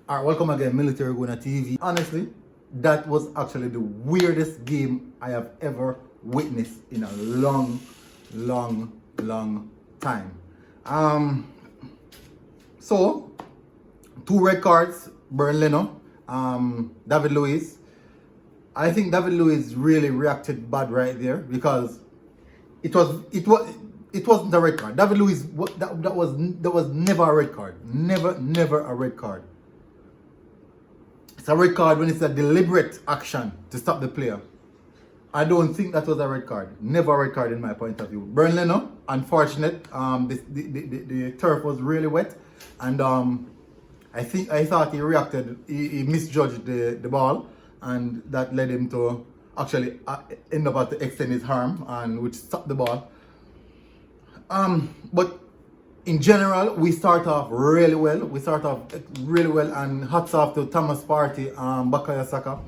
Alright, welcome again, Military Guna TV. Honestly, that was actually the weirdest game I have ever witnessed in a long time. So, 2 red cards, Burnley, David Luiz. I think David Luiz really reacted bad right there because it wasn't a red card. David Luiz, that was never a red card. Never a red card. It's a red card when it's a deliberate action to stop the player. I don't think that was a red card. Never a red card in my point of view. Burnley, unfortunate. The turf was really wet, and I thought he reacted. He misjudged the ball, and that led him to actually end up at to extend his arm, and which stopped the ball. But in general, we start off really well. And hats off to Thomas Partey, Bukayo Saka.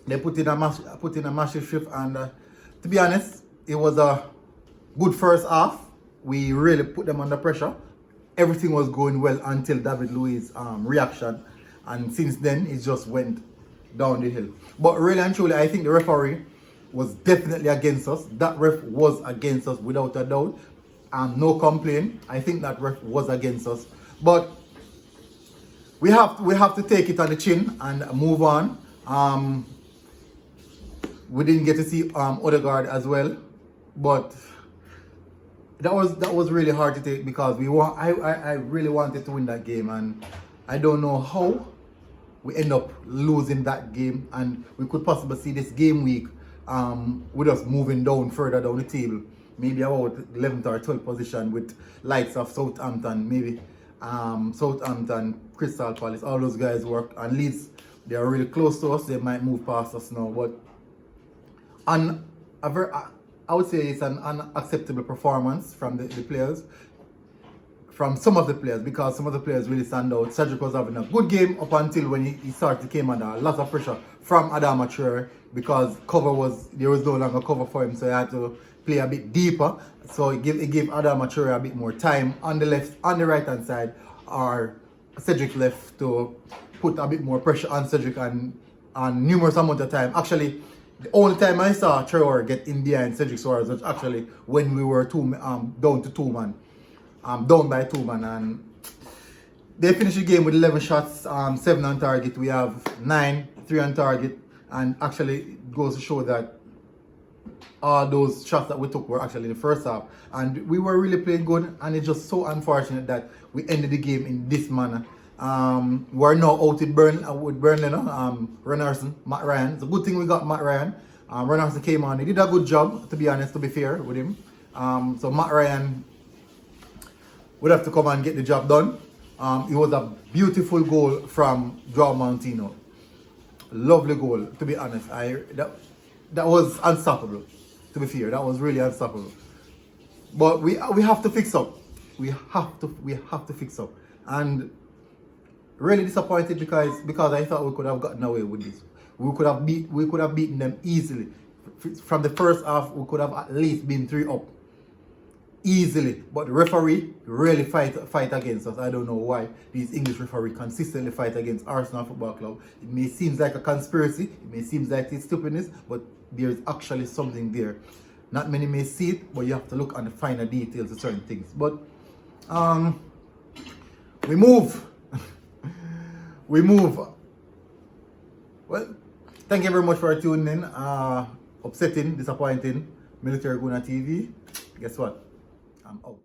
They put in a massive shift, and to be honest, it was a good first half. We really put them under pressure. Everything was going well until David Luiz reaction, and since then it just went down the hill. But really and truly, I think the referee was definitely against us. That ref was against us without a doubt. No complaint. I think that ref was against us. But we have to take it on the chin and move on. We didn't get to see Odegaard as well, but that was really hard to take because I really wanted to win that game, and I don't know how we end up losing that game, and we could possibly see this game week with us moving down further down the table, maybe about 11th or 12th position with likes of Southampton, maybe Southampton, Crystal Palace, all those guys work, and Leeds, they are really close to us. They might move past us now, but I would say it's an unacceptable performance from the players, from some of the players, because some of the players really stand out. Cedric was having a good game up until when he started to came under a lot of pressure from Adama Traore, because there was no longer cover for him, so he had to play a bit deeper. So it gave Adama Traore a bit more time on the right hand side, or Cedric left to put a bit more pressure on Cedric, and numerous amount of time. Actually, the only time I saw Traore get in behind Cedric Suarez was actually when we were down to 2 man, down by 2 man, and they finished the game with 11 shots, 7 on target. We have 9, 3 on target, and actually it goes to show that all those shots that we took were actually in the first half, and we were really playing good. And it's just so unfortunate that we ended the game in this manner. We're now out with Burnley, Renarson, Matt Ryan. It's a good thing we got Matt Ryan. Renarson came on. He did a good job, to be honest, to be fair with him. So Matt Ryan would have to come and get the job done. It was a beautiful goal from João Montino. Lovely goal, to be honest. That was unstoppable, to be fair. That was really unstoppable. But we have to fix up. We have to fix up. And really disappointed because I thought we could have gotten away with this. We could have beaten them easily. From the first half, we could have at least been 3 up easily. But the referee really fight against us. I don't know why these English referees consistently fight against Arsenal Football Club. It may seem like a conspiracy, it may seem like it's stupidness, but there's actually something there. Not many may see it, but you have to look on the finer details of certain things. But we move. We move. Well, thank you very much for tuning in. Upsetting, disappointing, Military Guna TV. Guess what? I'm out.